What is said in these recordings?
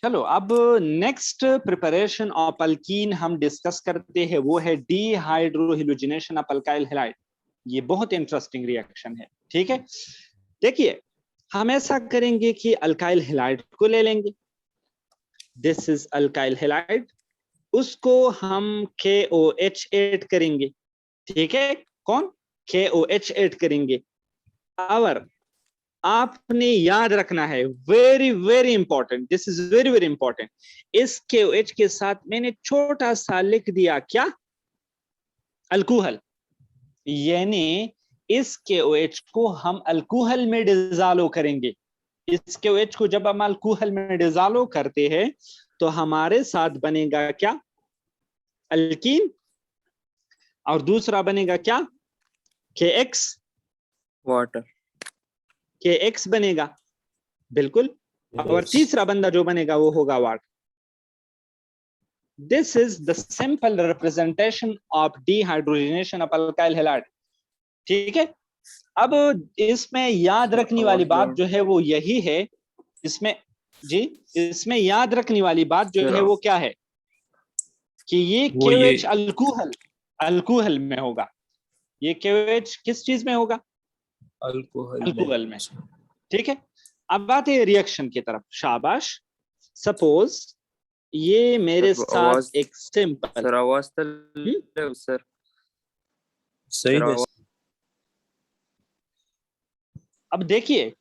चलो अब next preparation of alkyne हम डिस्कस करते हैं, वो है डीहाइड्रोहिलोजिनेशन ऑफ अल्काइल हैलाइड। ये बहुत इंटरेस्टिंग रिएक्शन है, ठीक है। देखिए हम ऐसा करेंगे कि अल्काइल हैलाइड को ले लेंगे, दिस इज अल्काइल हैलाइड, उसको हम KOH ऐड करेंगे, ठीक है। कौन? KOH ऐड करेंगे। और आपने याद रखना है, very very important, this is very very important, इस KOH के साथ मैंने छोटा सा लिख दिया क्या? अल्कोहल। यानी इस KOH को हम अल्कोहल में डिसॉल्व करेंगे। इस KOH को जब हम अल्कोहल में डिसॉल्व करते हैं तो हमारे साथ बनेगा क्या? अल्कीन। और दूसरा बनेगा क्या? KX, वाटर, KX बनेगा, बिल्कुल। और तीसरा बंदा जो बनेगा वो होगा water. This is the simple representation of dehydrogenation of alkyl halide, ठीक है। अब इसमें याद रखने वाली बात जो है वो यही है, इसमें जी इसमें याद रखने वाली बात जो है वो क्या है कि ये KOH अल्कोहल में होगा। ये KOH किस चीज में होगा? अल्कोहल में, ठीक है। अब बात है रिएक्शन की तरफ। शाबाश। सपोज ये मेरे साथ एक सिंपल सर आवाज सर सही है। अब देखिए,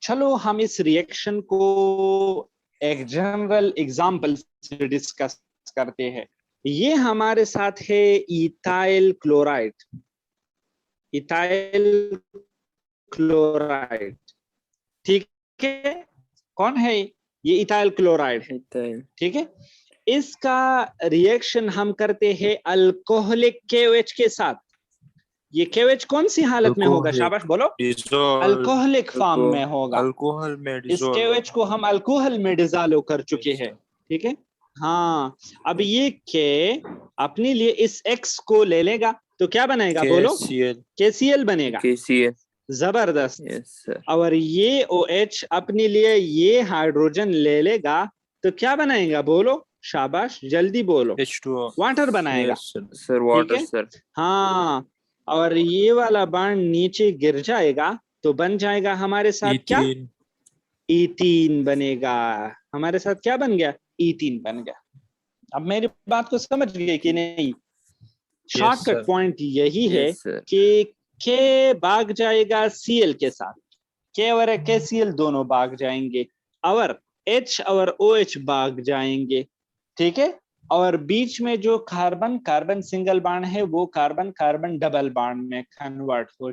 चलो हम इस रिएक्शन को एक जनरल एग्जांपल से डिस्कस करते हैं। ये हमारे साथ है इथाइल क्लोराइड, इथाइल क्लोराइड, ठीक है। कौन है ये? इथाइल क्लोराइड है, ठीक है। इसका रिएक्शन हम करते हैं अल्कोहलिक KOH के साथ। ये KOH कौन सी हालत में होगा? शाबाश बोलो। अल्कोहलिक फॉर्म में होगा। अल्कोहल में इस KOH को हम अल्कोहल में डिसॉल्व कर चुके हैं, ठीक है। हाँ, अब ये K अपने लिए इस X को ले लेगा तो क्या बनाएगा? बोलो। KCl बनेगा। जबरदस्त। yes, और ये OH अपने लिए ये हाइड्रोजन ले लेगा तो क्या बनाएगा? बोलो। शाबाश, जल्दी बोलो। H2O, वाटर बनाएगा, सर वाटर सर। हाँ, और ये वाला बाण नीचे गिर जाएगा तो बन जाएगा हमारे साथ क्या? ईथीन बनेगा। हमारे साथ क्या बन गया? ईथीन बन गया। अब मेरी बात को समझ गए कि नहीं? शॉर्टकट पॉइंट यही है कि K भाग जाएगा Cl के साथ, K और KCl दोनों भाग जाएंगे, और H और OH भाग जाएंगे, ठीक है। और बीच में जो कार्बन कार्बन सिंगल बॉन्ड है वो कार्बन कार्बन डबल बॉन्ड में कन्वर्ट हो।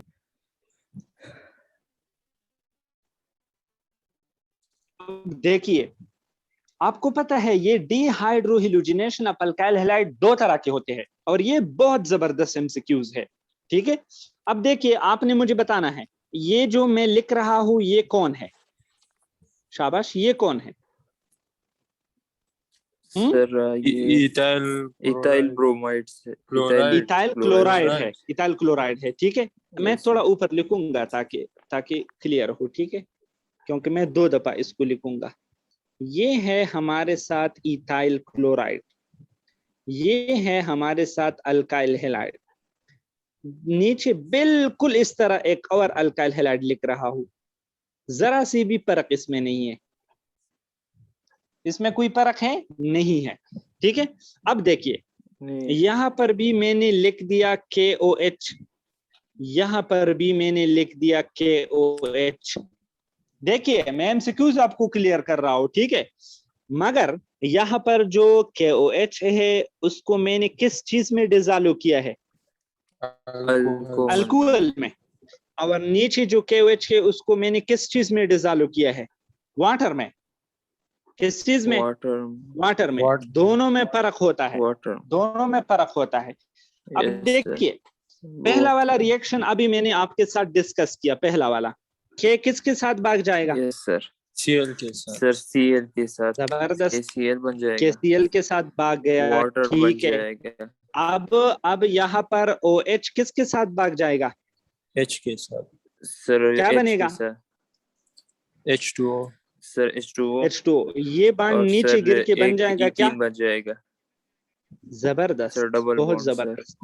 देखिए आपको पता है ये डीहाइड्रोहिलोजिनेशन ऑफ अल्काइल हैलाइड दो तरह के होते हैं और ये बहुत जबरदस्त MCQs है, ठीक है। अब देखिए आपने मुझे बताना है ये जो मैं लिख रहा हूं ये कौन है? शाबाश, ये कौन है? सर ये इथाइल ब्रोमाइड से इथाइल क्लोराइड है, इथाइल क्लोराइड है, ठीक है। मैं थोड़ा ऊपर लिखूंगा ताकि क्लियर हो, ठीक है, क्योंकि मैं 2 दफा इसको लिखूंगा। ये है हमारे साथ इथाइल क्लोराइड, ये है हमारे साथ अल्काइल हैलाइड। नीचे बिल्कुल इस तरह एक और अल्काइल हैलाइड लिख रहा हूं, जरा सी भी फर्क इसमें नहीं है, इसमें कोई फर्क है नहीं है, ठीक है। अब देखिए यहां पर भी मैंने लिख दिया KOH, यहां पर भी मैंने लिख दिया KOH। देखिए मैं MCQs आपको क्लियर कर रहा हूं, ठीक है। मगर यहां पर जो KOH है उसको मैंने किस चीज में डिसॉल्व किया है? अल्कोहल में। और नीचे जो KOH है उसको मैंने किस चीज में डिसॉल्व किया है? वाटर में। किस चीज में? वाटर में। दोनों में फर्क होता है, दोनों में फर्क होता है। अब देखिए पहला वाला रिएक्शन अभी मैंने आपके साथ डिस्कस किया, पहला वाला K किसके साथ भाग जाएगा? सर Cl के साथ। सर Cl के साथ जबरदस्त, KCl बन जाएगा, KCl के साथ भाग गया, ठीक है। अब यहाँ पर OH किसके साथ भाग जाएगा? H के साथ। सर क्या H बनेगा? के साथ H2O, सर H2O H2O, ये बांड और नीचे सर गिर के बन एक जाएगा क्या? ईथीन बन जाएगा जबरदस्त, सर, डबल बहुत बॉन्ड सर। जबरदस्त।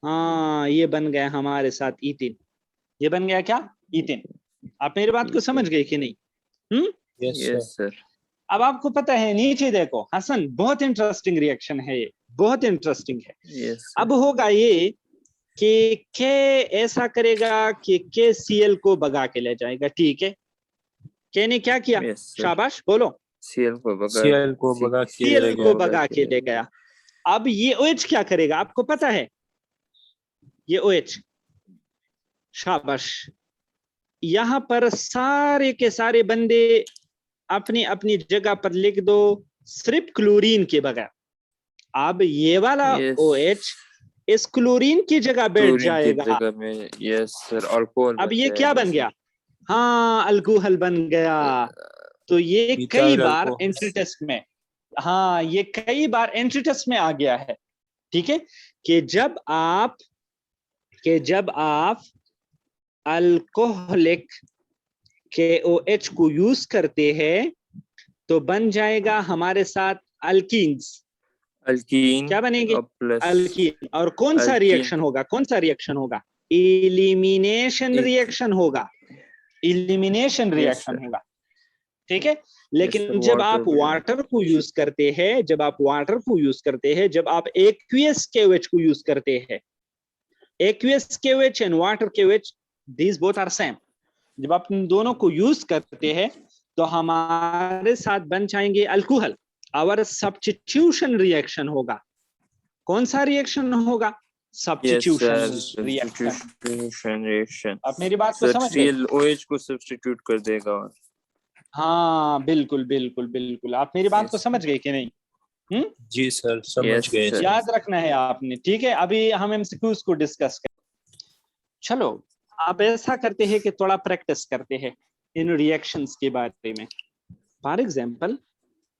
हाँ, ये बन गया हमारे साथ ईथीन। ये बन गया क्या? ईथीन। आप मेरी बात को समझ गए कि नहीं? Yes, sir. Yes sir. अब आपको पता है, नीचे देखो हसन, बहुत इंटरेस्टिंग रिएक्शन है ये, बहुत इंटरेस्टिंग है। यस अब होगा ये कि के ऐसा करेगा कि के सीएल को भगा के ले जाएगा, ठीक है? के ने क्या किया? यस सर, शाबाश, बोलो। सीएल को भगा CL को भगा के सीएल ले को गया। भगा के ले गया। अब ये OH क्या करेगा, आपको पता है? ये OH, शाबाश, यहां पर सारे के सारे बंदे अपनी अपनी जगह पर लिख दो, सिर्फ क्लोरीन के बगैर। अब ये वाला Yes. OH इस क्लोरीन की जगह बैठ क्लोरीन की जाएगा। जगह में यस सर अल्कोहल अब बन ये क्या जाएगा बन सर। गया? हाँ, अल्कोहल बन गया। तो ये कई Ethyl बार alcohol. एंट्री टेस्ट में, हाँ, ये कई बार एंट्री टेस्ट में आ गया है, ठीक है? कि जब आप अल्कोहलिक KOH को यूज करते हैं तो बन जाएगा हमारे साथ अल्कीन्स। अल्कीन क्या बनेंगे? Plus alkyne. और कौन सा अल्कीन। रिएक्शन होगा? कौन सा रिएक्शन होगा? एलिमिनेशन रिएक्शन होगा। एलिमिनेशन रिएक्शन होगा, ठीक है? लेकिन जब आप वाटर को यूज करते हैं, जब आप आप एक्वियस KOH को यूज करते हैं, aqueous KOH and water KOH, these both are same. जब आप इन दोनों को यूज करते हैं तो हमारे साथ बन जाएंगे अल्कोहल। और सब्स्टिट्यूशन रिएक्शन होगा। कौन सा रिएक्शन होगा? Substitution reaction. आप मेरी बात को समझ गए? ClOH को सब्स्टिट्यूट कर देगा। और हाँ, बिल्कुल बिल्कुल बिल्कुल, आप मेरी बात को समझ गए कि नहीं? जी सर, समझ Yes, गए। sir. याद रखना है आपने, ठीक है? अभी हम MCQs को डिस्कस करें। चलो, आप ऐसा करते हैं कि थोड़ा प्रैक्टिस करते हैं इन रिएक्शंस के बारे में। फॉर एग्जांपल,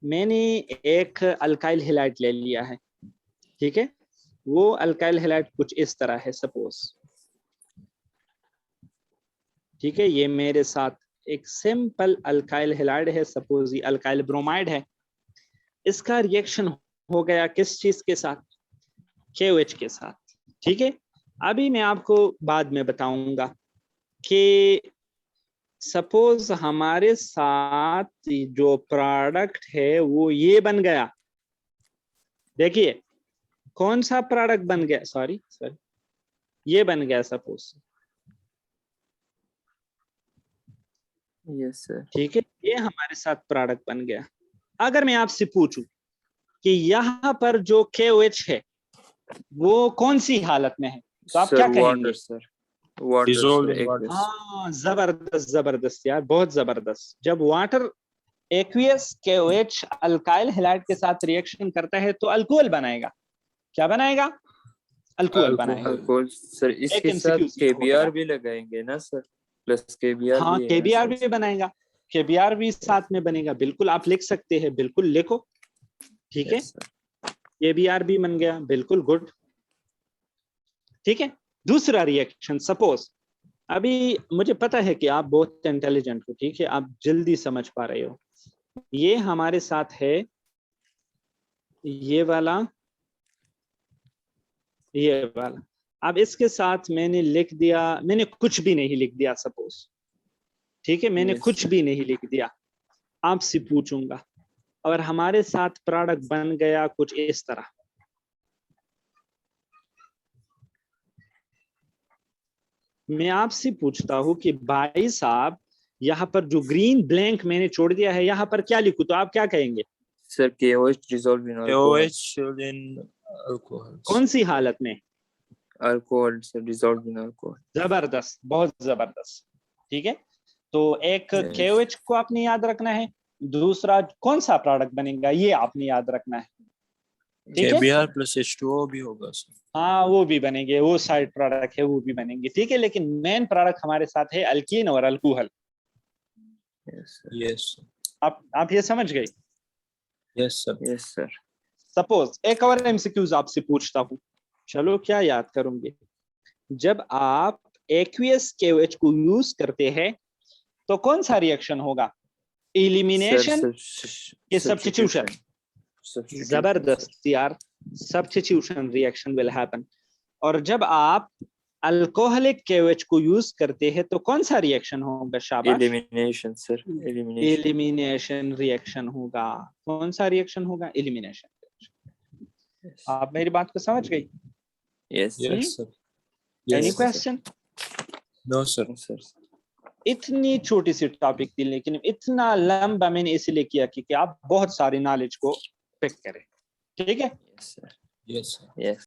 मैंने एक अल्काइल हैलाइड ले लिया है, ठीक है? वो अल्काइल हैलाइड कुछ इस तरह है, सपोज, ठीक है? ये मेरे साथ एक सिंपल अल्काइल हैलाइड है, सपोज ये अल्काइल ब्रोमाइड है। इसका रिएक्शन हो गया किस चीज के साथ? KOH के साथ, ठीक है? अभी मैं आपको बाद में बताऊंगा कि सपोज हमारे साथ जो प्रोडक्ट है वो ये बन गया। देखिए कौन सा प्रोडक्ट बन गया, सॉरी ये बन गया सपोज, यस सर। ठीक है? ये हमारे साथ प्रोडक्ट बन गया। अगर मैं आपसे पूछूं कि यहाँ पर जो KOH है वो कौन सी हालत में है, तो आप क्या कहेंगे? वाटर। हाँ, जबरदस्त जबरदस्त यार, बहुत जबरदस्त। जब water aqueous KOH alkyl halide के साथ रिएक्शन करता है तो अल्कोहल बनाएगा। क्या बनाएगा? अल्कोहल बनाएगा। Alcohol sir. इसके साथ KBr भी लगाएंगे ना सर? प्लस KBr हाँ, भी है KBr भी बनाएगा, KBr भी साथ में बनेगा। बिल्कुल, आप लिख सकते हैं, बिल्कुल लिखो, ठीक है? KBr भी बन गया, बिल्कुल गुड, ठीक है? दूसरा रिएक्शन, सपोज, अभी मुझे पता है कि आप बहुत इंटेलिजेंट हो, ठीक है? आप जल्दी समझ पा रहे हो। ये हमारे साथ है ये वाला, अब इसके साथ मैंने लिख दिया, मैंने कुछ भी नहीं लिख दिया सपोज, ठीक है? मैंने कुछ भी नहीं लिख दिया, आपसे पूछूंगा और हमारे साथ प्रोडक्ट बन गया कुछ इस तरह। मैं आपसे पूछता हूं कि भाई साहब, यहाँ पर जो ग्रीन ब्लैंक मैंने छोड़ दिया है, यहाँ पर क्या लिखूं, तो आप क्या कहेंगे? Sir KOH dissolved in alcohol. KOH in alcohol. कौन सी हालत में? Alcohol sir, dissolved in alcohol. जबरदस्त, बहुत जबरदस्त, ठीक है? तो एक KOH को आपने याद रखना है, दूसरा कौन सा प्रोडक्ट बनेगा ये आपने याद रखना है, ठीक है? KBr plus H2O भी होगा सर। हाँ, वो भी बनेंगे, वो साइड प्रोडक्ट है वो भी बनेंगे, ठीक है? लेकिन मेन प्रोडक्ट हमारे साथ है अल्कीन और अल्कोहल। यस आप ये समझ गए? Yes sir. सपोज एक और MCQs आपसे पूछता हूँ, चलो क्या याद करूंगे। जब आप एक्वियस KOH को यूज करते हैं तो कौन सा रिएक्शन होगा? एलिमिनेशन के सब्स्टिट्यूशन। जबरदस्त यार, सब्स्टिट्यूशन रिएक्शन विल हैपन। और जब आप अल्कोहलिक KOH को यूज करते हैं तो कौन सा रिएक्शन होगा? शाबाश, एलिमिनेशन सर, एलिमिनेशन रिएक्शन होगा। कौन सा रिएक्शन होगा? एलिमिनेशन। आप मेरी बात को समझ गई? Yes Yes, sir. Any Yes, question? No, sir. Sir. इतनी छोटी सी टॉपिक थी, लेकिन इतना लंबा मैंने इसलिए किया कि आप बहुत सारी नॉलेज को पिक करें। ठीक है? Yes sir, Yes, sir. Yes.